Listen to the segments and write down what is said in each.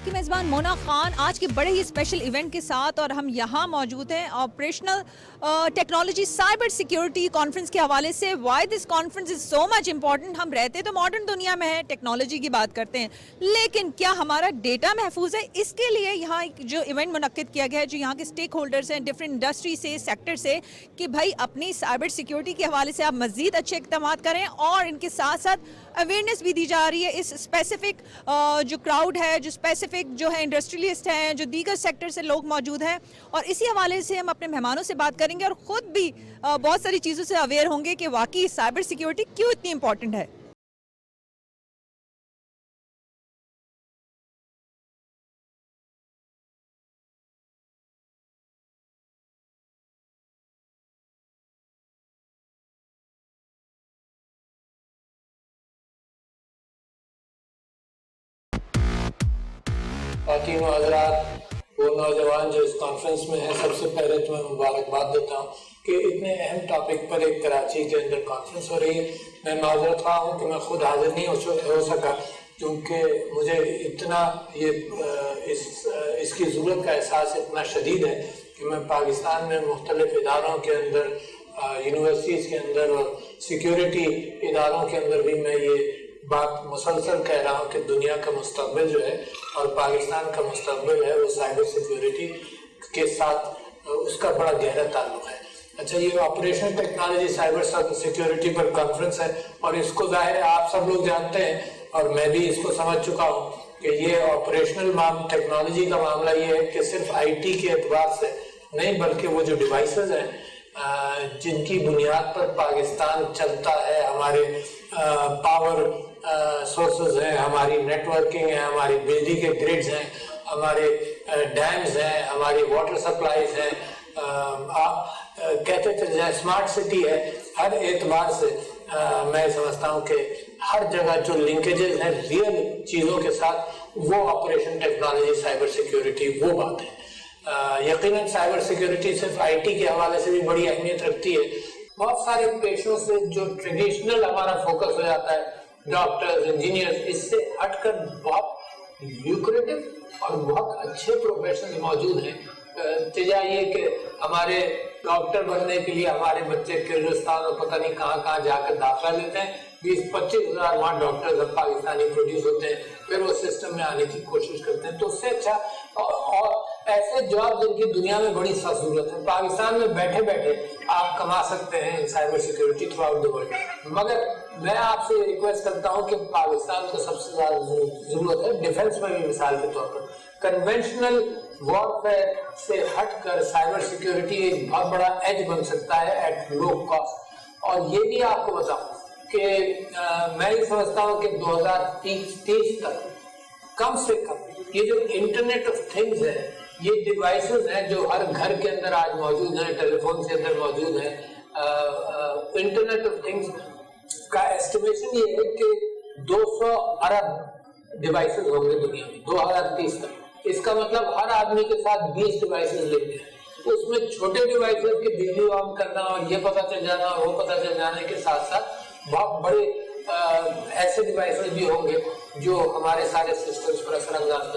آپ کی میزبان مونا خان آج کے بڑے ہی اسپیشل ایونٹ کے ساتھ، اور ہم یہاں موجود ہیں operational technology cyber security conference کے حوالے سے. Why this conference is so much important. ہم رہتے تو ماڈرن دنیا میں ہیں، ٹیکنالوجی کی بات کرتے ہیں، لیکن کیا ہمارا ڈیٹا محفوظ ہے؟ اس کے لیے یہاں ایک جو ایونٹ منعقد کیا گیا ہے، جو یہاں کے اسٹیک ہولڈرس ہیں ڈفرینٹ انڈسٹری سے، سیکٹر سے، کہ بھائی اپنی سائبر سیکیورٹی کے حوالے سے آپ مزید اچھے اقدامات کریں، اور ان کے ساتھ ساتھ اویئرنیس بھی دی جا رہی ہے. اس اسپیسیفک جو کراؤڈ ہے، جو اسپیسیفک جو ہے انڈسٹریلسٹ ہیں، جو دیگر سیکٹر سے لوگ موجود ہیں، اور اسی حوالے سے ہم اپنے مہمانوں سے بات کریں گے اور خود بھی بہت ساری چیزوں سے اویئر ہوں گے کہ واقعی سائبر سیکیورٹی کیوں اتنی امپورٹنٹ ہے. خواتین و حضرات، وہ نوجوان جو اس کانفرنس میں ہیں، سب سے پہلے تو میں مبارکباد دیتا ہوں کہ اتنے اہم ٹاپک پر ایک کراچی کے اندر کانفرنس ہو رہی ہے. میں معذرت خواہ ہوں کہ میں خود حاضر نہیں ہو سکا، کیونکہ مجھے اتنا اس کی ضرورت کا احساس اتنا شدید ہے کہ میں پاکستان میں مختلف اداروں کے اندر، یونیورسٹیز کے اندر اور سیکیورٹی اداروں کے اندر بھی میں یہ بات مسلسل کہہ رہا ہوں کہ دنیا کا مستقبل جو ہے اور پاکستان کا مستقبل ہے وہ سائبر سیکیورٹی کے ساتھ اس کا بڑا گہرا تعلق ہے. اچھا، یہ آپریشن ٹیکنالوجی سائبر سیکیورٹی پر کانفرنس ہے، اور اس کو ظاہر ہے آپ سب لوگ جانتے ہیں، اور میں بھی اس کو سمجھ چکا ہوں کہ یہ آپریشنل ٹیکنالوجی کا معاملہ یہ ہے کہ صرف آئی ٹی کے اعتبار سے نہیں، بلکہ وہ جو ڈیوائسز ہیں جن کی بنیاد پر پاکستان چلتا ہے، ہمارے پاور سورسز ہیں، ہماری نیٹ ورکنگ ہے، ہماری بجلی کے گریڈز ہیں، ہمارے ڈیمز ہیں، ہماری واٹر سپلائیز ہیں، آپ کہتے چلے جائیں اسمارٹ سٹی ہے. ہر اعتبار سے میں سمجھتا ہوں کہ ہر جگہ جو لنکیجز ہیں ریئل چیزوں کے ساتھ، وہ آپریشن ٹیکنالوجی سائبر سیکیورٹی وہ بات ہے. یقیناً سائبر سیکیورٹی صرف آئی ٹی کے حوالے سے بھی بڑی اہمیت رکھتی ہے. بہت سارے پیشوں سے جو ٹریڈیشنل ہمارا فوکس ہو جاتا ہے، ڈاکٹرز، انجینئرز، اس سے ہٹ کر بہت لیوکریٹو اور بہت اچھے پروفیشنز موجود ہیں. تجا یہ کہ ہمارے ڈاکٹر بننے کے لیے ہمارے بچے کرغزستان اور پتہ نہیں کہاں کہاں جا کر داخلہ لیتے ہیں. 20-25 ہزار وہاں ڈاکٹرز اب پاکستانی پروڈیوس ہوتے ہیں، پھر وہ سسٹم میں آنے کی کوشش کرتے ہیں. تو اس سے اچھا اور ایسے جاب جن کی دنیا میں بڑی سخت ضرورت ہے، پاکستان میں بیٹھے بیٹھے آپ کما سکتے ہیں cyber security through out the world. مگر میں آپ سے ریکویسٹ کرتا ہوں کہ پاکستان کو سب سے زیادہ ضرورت ہے ڈیفنس میں بھی. مثال کے طور پر کنونشنل وارفیئر سے ہٹ کر سائبر سیکیورٹی ایک بہت بڑا ایج بن سکتا ہے ایٹ لو کاسٹ. اور یہ بھی آپ کو بتاؤں کہ میں یہ سمجھتا ہوں کہ 2030 تک کم سے کم یہ جو انٹرنیٹ آف تھنگز ہے، یہ ڈیوائسز ہیں جو ہر گھر کے اندر آج موجود ہیں، ٹیلی فون کے اندر موجود ہیں. انٹرنیٹ آف تھنگز کا ایسٹیمیشن یہ ہے کہ 200 ارب ڈیوائسز ہوں گے دنیا میں 2030 تک. اس کا مطلب ہر آدمی کے ساتھ 20 ڈیوائسز لیتے ہیں. اس میں چھوٹے ڈیوائسز کی بجلی آن کرنا اور یہ پتہ چل جانا اور وہ پتہ چل جانے کے ساتھ ساتھ بہت بڑے ایسے ڈیوائسز بھی ہوں گے جو ہمارے سارے سسٹمز پر اثر انداز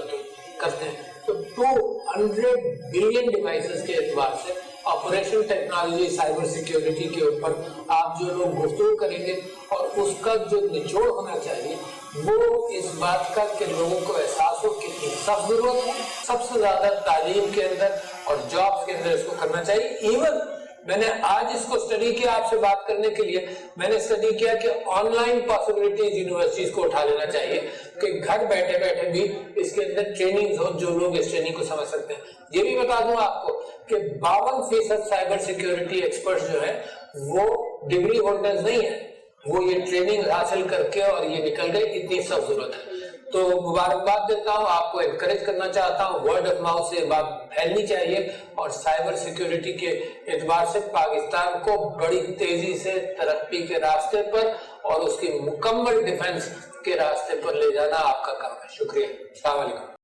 کرتے ہیں. تو 200 بلین ڈیوائسز کے اعتبار سے آپریشن ٹیکنالوجی سائبر سیکیورٹی کے اوپر آپ جو لوگ گفتگو کریں گے، اور اس کا جو نچوڑ ہونا چاہیے وہ اس بات کا کہ لوگوں کو احساس ہو کتنی سخت ضرورت ہے. سب سے زیادہ تعلیم کے اندر اور جابس کے اندر اس کو کرنا چاہیے. ایون میں نے آج اس کو اسٹڈی کیا آپ سے بات کرنے کے لیے، میں نے اسٹڈی کیا کہ آن لائن پاسبلٹیز یونیورسٹیز کو اٹھا لینا چاہیے کہ گھر بیٹھے بیٹھے بھی اس کے اندر ٹریننگ ہو جو لوگ اس ٹریننگ کو سمجھ سکتے ہیں. یہ بھی بتا دوں آپ کو کہ 52% سائبر سیکیورٹی ایکسپرٹس جو ہیں وہ ڈگری ہولڈرز نہیں ہیں، وہ یہ ٹریننگ حاصل کر کے اور یہ نکل گئے. اتنی سخت ضرورت ہے. تو مبارکباد دیتا ہوں، آپ کو انکریج کرنا چاہتا ہوں. ورڈ آف ماؤتھ سے بات پھیلنی چاہیے، اور سائبر سیکیورٹی کے اعتبار سے پاکستان کو بڑی تیزی سے ترقی کے راستے پر اور اس کی مکمل ڈیفنس کے راستے پر لے جانا آپ کا کام ہے. شکریہ. السلام علیکم.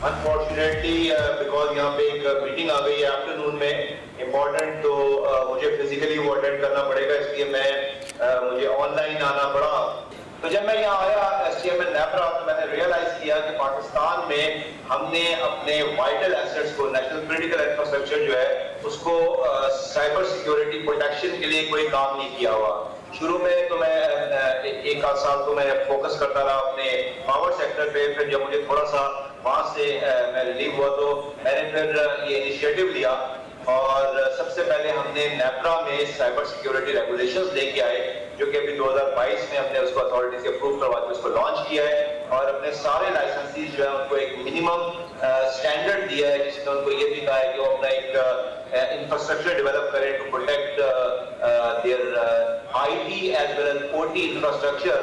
انفارچونیٹلی بیکاز یہاں پہ ایک میٹنگ آ گئی ہے آفٹرنون میں امپورٹنٹ، تو مجھے فزیکلی وہ اٹینڈ کرنا پڑے گا، اس لیے مجھے آن لائن آنا پڑا. تو جب میں یہاں آیا STML نیپرا تو میں نے ریئلائز کیا کہ پاکستان میں ہم نے اپنے وائٹل ایسٹس کو، نیشنل کریٹیکل انفراسٹرکچر جو ہے اس کو سائبر سیکیورٹی پروٹیکشن کے لیے کوئی کام نہیں کیا ہوا. شروع میں تو میں ایک آدھ سال تو میں فوکس کرتا رہا اپنے پاور سیکٹر پہ. پھر جب مجھے تھوڑا سا وہاں سے میں ریلیو ہوا تو میں نے پھر یہ انیشیٹو لیا اور سب سے پہلے ہم نے نیپرا میں سائبر سیکیورٹی ریگولیشنز لے کے آئے، جو کہ ابھی 2022 میں ہم نے اس کو اتھارٹی سے اپروو کروا کے اس کو لانچ کیا ہے، اور اپنے سارے لائسنسیز جو ہے ان کو ایک منیمم اسٹینڈرڈ دیا ہے، جس میں ان کو یہ بھی کہا ہے کہ وہ اپنا ایک انفراسٹرکچر ڈیولپ کریں to protect their IT as well as OT infrastructure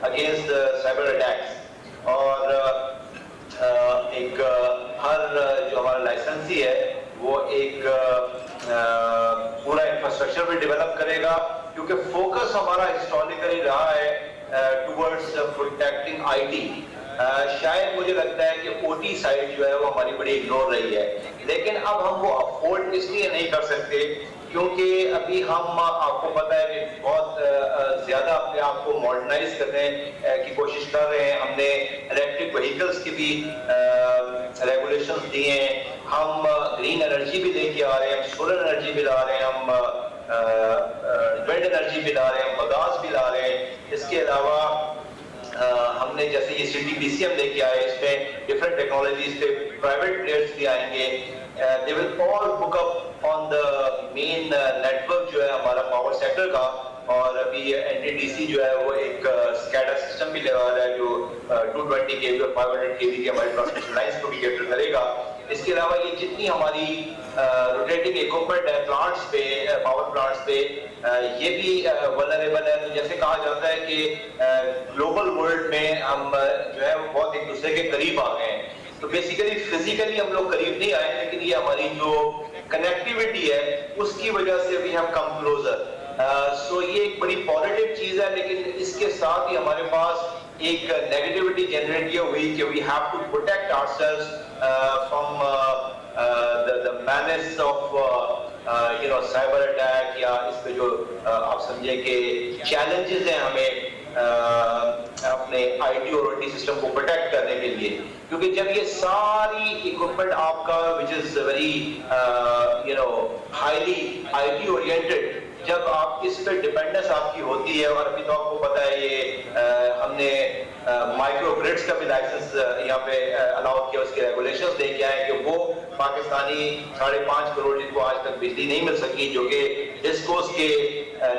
against cyber attacks. اور ایک ہر جو ہمارا لائسنسی ہے وہ ایک پورا انفراسٹرکچر بھی ڈیولپ کرے گا، کیونکہ فوکس ہمارا ہسٹوریکلی رہا ہے ٹورڈز پروٹیکٹنگ IT. شاید مجھے لگتا ہے کہ OT سائڈ جو ہے وہ ہماری بڑی اگنور رہی ہے، لیکن اب ہم وہ افورڈ اس لیے نہیں کر سکتے کیونکہ ابھی ہم، آپ کو پتہ ہے کہ بہت زیادہ اپنے آپ کو ماڈرنائز کرنے کی کوشش کر رہے ہیں. ہم نے الیکٹرک وہیکلس کی بھی ریگولیشنز دی ہیں، ہم گرین انرجی بھی لے کے آ رہے ہیں، ہم سولر انرجی بھی لا رہے ہیں، ہم ونڈ انرجی بھی لا رہے ہیں، ہم بگاس بھی لا رہے ہیں. اس کے علاوہ ہم نے جیسے یہ CTPCM لے کے آئے، اس میں ڈفرنٹ ٹیکنالوجیز پہ پرائیویٹ پلیئرز بھی آئیں گے. They will all hook up on the main network جو ہے ہمارا پاور سیکٹر کا. اور ابھی NTDC جو ہے وہ ایک SCADA سسٹم بھی لگا رہا ہے جو 220 kV اور 500 kV کے ہماری ٹرانسمیشن لائنس کو بھی کیٹر کرے گا. اس کے علاوہ یہ جتنی ہماری روٹیٹنگ اکوپمنٹ ہے پلانٹس پہ، پاور پلانٹس پہ، یہ بھی ولنریبل ہے. تو جیسے کہا جاتا ہے کہ گلوبل ورلڈ میں ہم جو ہے وہ بہت ایک دوسرے کے قریب آ گئے ہیں. تو بیسیکلی فزیکلی ہم لوگ قریب نہیں آئے، لیکن یہ ہماری جو کنیکٹیوٹی ہے اس کی وجہ سے وی ہیو کم کلوزر. سو یہ ایک بڑی پازیٹیو چیز ہے، لیکن اس کے ساتھ ہی ہمارے پاس ایک نیگیٹیوٹی جنریٹ یہ ہوئی کہ we have to protect ourselves from the menace of cyber attack, یا اس پہ جو آپ سمجھیں کہ چیلنجز ہیں ہمیں اپنے IT اور OT سسٹم کو پروٹیکٹ کرنے کے لیے. کیونکہ جب یہ ساری اکوپمنٹ آپ کا which is very highly IT oriented، جب آپ اس پہ ڈیپینڈنس آپ کی ہوتی ہے، اور ابھی تو آپ کو پتہ ہے یہ ہم نے مائکرو گریڈس کا بھی لائسنس یہاں پہ الاؤ کیا، اس کے ریگولیشنز لے کے آئے کہ وہ پاکستانی 5.5 کروڑ جن کو آج تک بجلی نہیں مل سکی، جو کہ ڈسکوز کے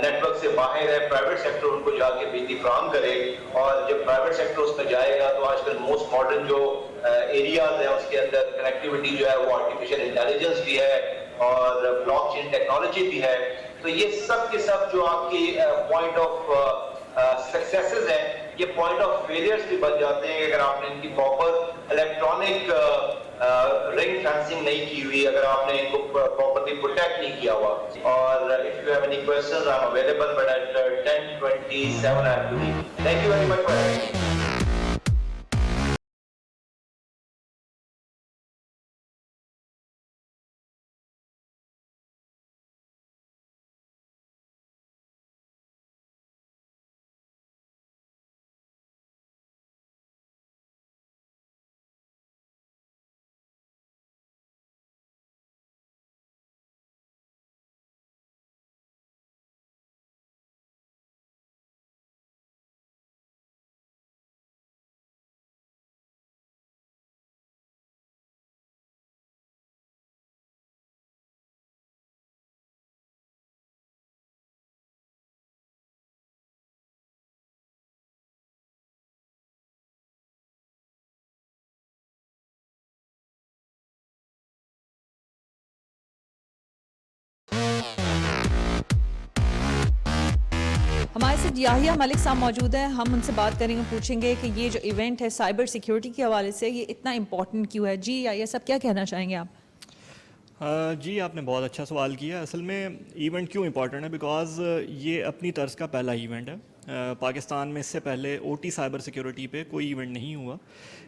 نیٹ ورک سے باہر ہے، پرائیویٹ سیکٹر ان کو جا کے بجلی فراہم کرے. اور جب پرائیویٹ سیکٹر اس میں جائے گا تو آج کل موسٹ ماڈرن جو ایریاز ہیں اس کے اندر کنیکٹیوٹی جو ہے وہ آرٹیفیشیل انٹیلیجنس بھی ہے اور بلاک چین ٹیکنالوجی بھی ہے. تو یہ سب کے سب جو آپ کی پوائنٹ آف سکسیسز ہیں، یہ پوائنٹ آف فیلئرز بھی بن جاتے ہیں اگر آپ نے ان کی پراپر الیکٹرانک رنگ فینسنگ نہیں کی ہوئی، اگر آپ نے ان کو پراپرلی پروٹیکٹ نہیں کیا ہوا. اور if you have any questions I'm available, but at 10:27 I have to leave. Thank you very much for having me. ہمارے ساتھ یاحیہ ملک صاحب موجود ہیں، ہم ان سے بات کریں گے، پوچھیں گے کہ یہ جو ایونٹ ہے سائبر سیکیورٹی کے حوالے سے یہ اتنا امپورٹنٹ کیوں ہے. جی یاحیہ صاحب کیا کہنا چاہیں گے آپ؟ جی آپ نے بہت اچھا سوال کیا. اصل میں ایونٹ کیوں امپورٹنٹ ہے؟ بیکاز یہ اپنی طرز کا پہلا ایونٹ ہے پاکستان میں اس سے پہلے او ٹی سائبر سیکیورٹی پہ کوئی ایونٹ نہیں ہوا.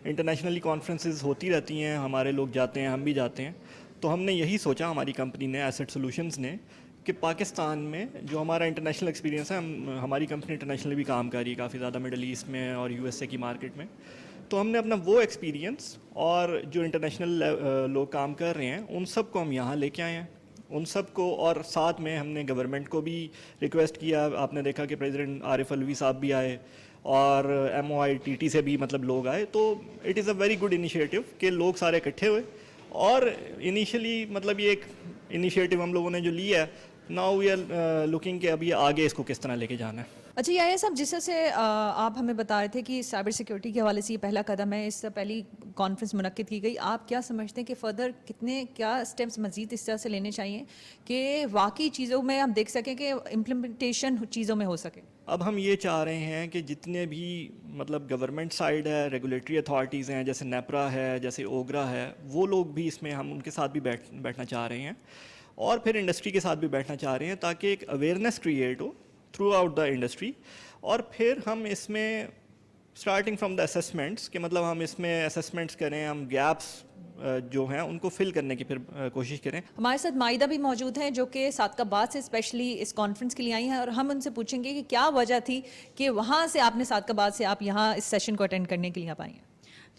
انٹرنیشنلی کانفرنسز ہوتی رہتی ہیں, ہمارے لوگ جاتے ہیں, ہم بھی جاتے ہیں. تو ہم نے یہی سوچا, ہماری کمپنی نے ایسٹ سولوشنز نے, کہ پاکستان میں جو ہمارا انٹرنیشنل ایکسپیرینس ہے, ہماری کمپنی انٹرنیشنلی بھی کام کر رہی ہے کافی زیادہ مڈل ایسٹ میں اور یو ایس اے کی مارکیٹ میں. تو ہم نے اپنا وہ ایکسپیرینس اور جو انٹرنیشنل لوگ کام کر رہے ہیں ان سب کو ہم یہاں لے کے آئے ہیں, ان سب کو. اور ساتھ میں ہم نے گورنمنٹ کو بھی ریکویسٹ کیا. آپ نے دیکھا کہ پریزیڈنٹ عارف الوی صاحب بھی آئے اور MOITT سے بھی مطلب لوگ آئے. تو it is a very good initiative کہ لوگ سارے اکٹھے ہوئے. اور انیشلی مطلب یہ ایک انیشیٹو ہم لوگوں نے جو لیا ہے, ناؤ وی آر لوکنگ کہ اب یہ آگے اس کو کس طرح لے کے جانا ہے. اچھا یہ صاحب, جس طرح سے آپ ہمیں بتا رہے تھے کہ سائبر سیکیورٹی کے حوالے سے یہ پہلا قدم ہے, اس سے پہلی کانفرنس منعقد کی گئی, آپ کیا سمجھتے ہیں کہ فردر کیا اسٹیپس مزید اس طرح سے لینے چاہیے کہ واقعی چیزوں میں ہم دیکھ سکیں کہ امپلیمنٹیشن چیزوں میں ہو سکے؟ اب ہم یہ چاہ رہے ہیں کہ جتنے بھی مطلب گورنمنٹ سائڈ ہے, ریگولیٹری اتھارٹیز ہیں, جیسے نیپرا ہے, جیسے اوگرا ہے, وہ لوگ بھی اس میں, ہم ان کے ساتھ بھی بیٹھنا چاہ رہے ہیں, اور پھر انڈسٹری کے ساتھ بھی بیٹھنا چاہ رہے ہیں, تاکہ ایک awareness create who through out the industry. اور پھر ہم اس میں اسٹارٹنگ فرام دا اسیسمنٹس, کہ مطلب ہم اس میں اسیسمنٹس کریں, ہم گیپس جو ہیں ان کو فل کرنے کی پھر کوشش کریں. ہمارے ساتھ مائدہ بھی موجود ہیں جو کہ صادقآباد سے اسپیشلی اس کانفرنس کے لیے آئی ہیں, اور ہم ان سے پوچھیں گے کہ کیا وجہ تھی کہ وہاں سے آپ نے صادقآباد سے آپ یہاں اس سیشن کو اٹینڈ کرنے کے لیے آپ آئی ہیں.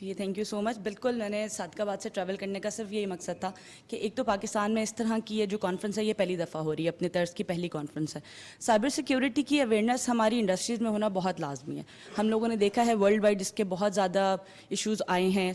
جی تھینک یو سو مچ. بالکل, میں نے صادقآباد سے ٹریول کرنے کا صرف یہی مقصد تھا کہ ایک تو پاکستان میں اس طرح کی یہ جو کانفرنس ہے یہ پہلی دفعہ ہو رہی ہے, اپنے طرز کی پہلی کانفرنس ہے. سائبر سیکیورٹی کی اویئرنیس ہماری انڈسٹریز میں ہونا بہت لازمی ہے. ہم لوگوں نے دیکھا ہے ورلڈ وائڈ اس کے بہت زیادہ ایشوز آئے ہیں.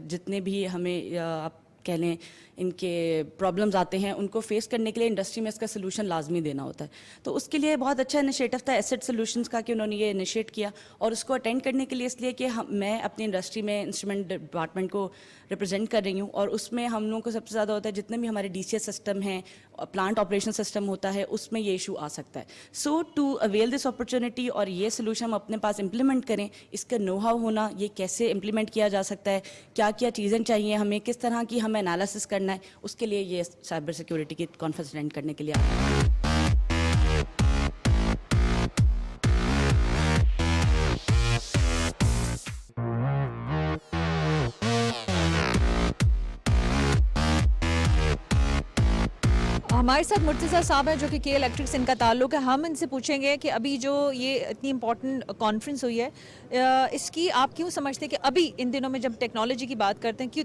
جتنے بھی ہمیں آپ کہہ لیں ان کے پرابلمز آتے ہیں, ان کو فیس کرنے کے لیے انڈسٹری میں اس کا سلوشن لازمی دینا ہوتا ہے. تو اس کے لیے بہت اچھا انیشیٹو تھا ایسٹ سولوشنز کا کہ انہوں نے یہ انیشیٹ کیا, اور اس کو اٹینڈ کرنے کے لیے اس لیے کہ میں اپنی انڈسٹری میں انسٹرومنٹ ڈپارٹمنٹ کو ریپرزینٹ کر رہی ہوں, اور اس میں ہم لوگوں کو سب سے زیادہ ہوتا ہے جتنے بھی ہمارے DCS سسٹم ہیں, پلانٹ آپریشن سسٹم ہوتا ہے, اس میں یہ ایشو آ سکتا ہے. سو ٹو اویل دس اپرچونیٹی اور یہ سلوشن ہم اپنے پاس امپلیمنٹ کریں, اس کا نو ہاؤ ہونا, یہ کیسے امپلیمنٹ کیا جا سکتا ہے, کیا کیا چیزیں چاہیے ہمیں, کس طرح کی ہمیں انالیسس کرنا ہے, اس کے لیے یہ سائبر سیکیورٹی کی کانفرنس اٹینڈ کرنے کے لیے آئے ہیں. ہمارے ساتھ مرتضیٰ صاحب ہیں جو کہ کے الیکٹرک سے ان کا تعلق ہے. ہم ان سے پوچھیں گے کہ ابھی جو یہ اتنی امپورٹنٹ کانفرنس ہوئی ہے, اس کی آپ کیوں سمجھتے ہیں کہ ابھی ان دنوں میں جب ٹیکنالوجی کی بات کرتے ہیں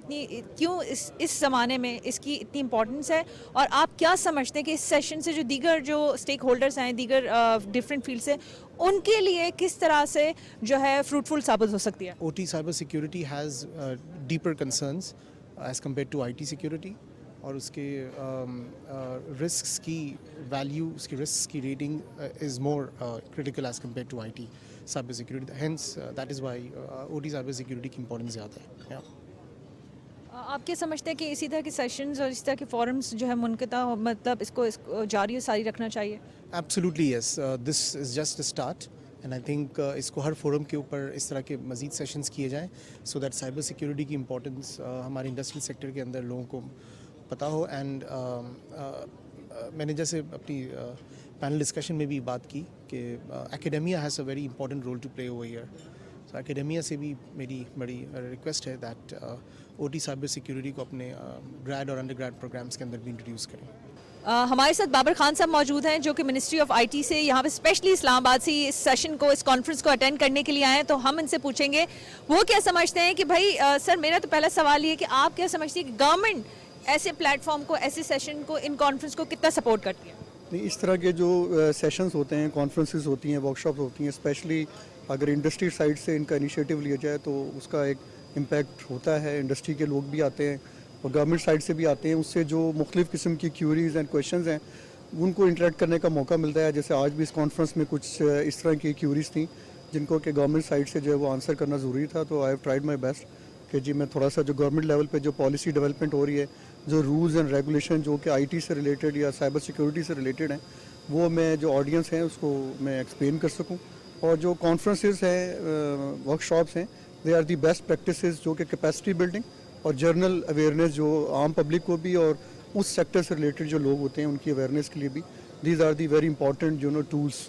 کیوں اس زمانے میں اس کی اتنی امپورٹنس ہے, اور آپ کیا سمجھتے ہیں کہ اس سیشن سے جو دیگر جو اسٹیک ہولڈرز ہیں, دیگر ڈفرینٹ فیلڈ سے, ان کے لیے کس طرح سے جو ہے فروٹفل ثابت ہو سکتی ہے؟ OT cyber security has deeper concerns as compared to IT security, اور اس کے رسکس کی ویلیو, اس کی رسکس کی rating is more critical as compare to IT cyber security. Hence that is why OT cyber security کی importance زیادہ ہے. آپ کیا سمجھتے ہیں کہ اسی طرح کے سیشنز اور اس طرح کے فورمز جو ہے منقطع, مطلب اس کو جاری و ساری رکھنا چاہیے؟ Absolutely yes. This is just a start. And I think اس کو ہر فورم کے اوپر اس طرح کے مزید سیشنز کیے جائیں, سو دیٹ سائبر سیکیورٹی کی امپورٹنس ہمارے انڈسٹریل سیکٹر کے اندر لوگوں کو پتہ ہو. اینڈ میں نے جیسے اپنی پینل ڈسکشن میں بھی بات کی کہ academia has a very important role to play over here. So academia سے بھی میری بڑی ریکویسٹ ہے دیٹ OT سائبر سیکیورٹی کو اپنے گریڈ اور انڈر گریڈ پروگرامس کے اندر بھی انٹروڈیوس کریں. ہمارے ساتھ بابر خان صاحب موجود ہیں جو کہ منسٹری آف IT سے یہاں پہ اسپیشلی اسلام آباد سے اس سیشن کو, اس کانفرنس کو اٹینڈ کرنے کے لیے آئے ہیں. تو ہم ان سے پوچھیں گے وہ کیا سمجھتے ہیں کہ بھائی سر, میرا تو پہلا سوال یہ ہے کہ آپ کیا سمجھتے ہیں کہ گورنمنٹ ایسے پلیٹ فارم کو, ایسے سیشن کو, ان کانفرنس کو کتنا سپورٹ کرتی ہے؟ نہیں, اس طرح کے جو سیشنز ہوتے ہیں, کانفرنسز ہوتی ہیں, ورک شاپس ہوتی ہیں, اسپیشلی اگر انڈسٹری سائڈ سے ان کا انیشیٹو لیا جائے تو اس کا ایک امپیکٹ ہوتا ہے. انڈسٹری کے لوگ بھی آتے ہیں اور گورنمنٹ سائڈ سے بھی آتے ہیں, اس سے جو مختلف قسم کی کیوریز اینڈ کویشچنز ہیں ان کو انٹریکٹ کرنے کا موقع ملتا ہے. جیسے آج بھی اس کانفرنس میں کچھ اس طرح کی کیوریز تھیں جن کو کہ گورنمنٹ سائڈ سے جو ہے وہ آنسر کرنا ضروری تھا. تو I have tried my best کہ جی میں تھوڑا سا جو گورنمنٹ لیول پہ جو پالیسی ڈیولپمنٹ ہو رہی ہے, جو رولز اینڈ ریگولیشن جو کہ IT سے ریلیٹڈ یا سائبر سیکیورٹی سے ریلیٹڈ ہیں, وہ میں جو آڈینس ہیں اس کو میں ایکسپلین کر سکوں. اور جو کانفرنسز ہیں, ورک شاپس ہیں, they are the best practices جو کہ کیپیسٹی بلڈنگ اور جرنل اویئرنیس جو عام پبلک کو بھی اور اس سیکٹر سے ریلیٹڈ جو لوگ ہوتے ہیں ان کی اویئرنیس کے لیے بھی, these are the very important tools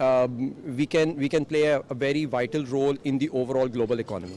we can play a very vital role in the overall global economy.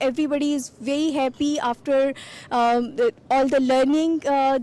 everybody is very happy after all the learning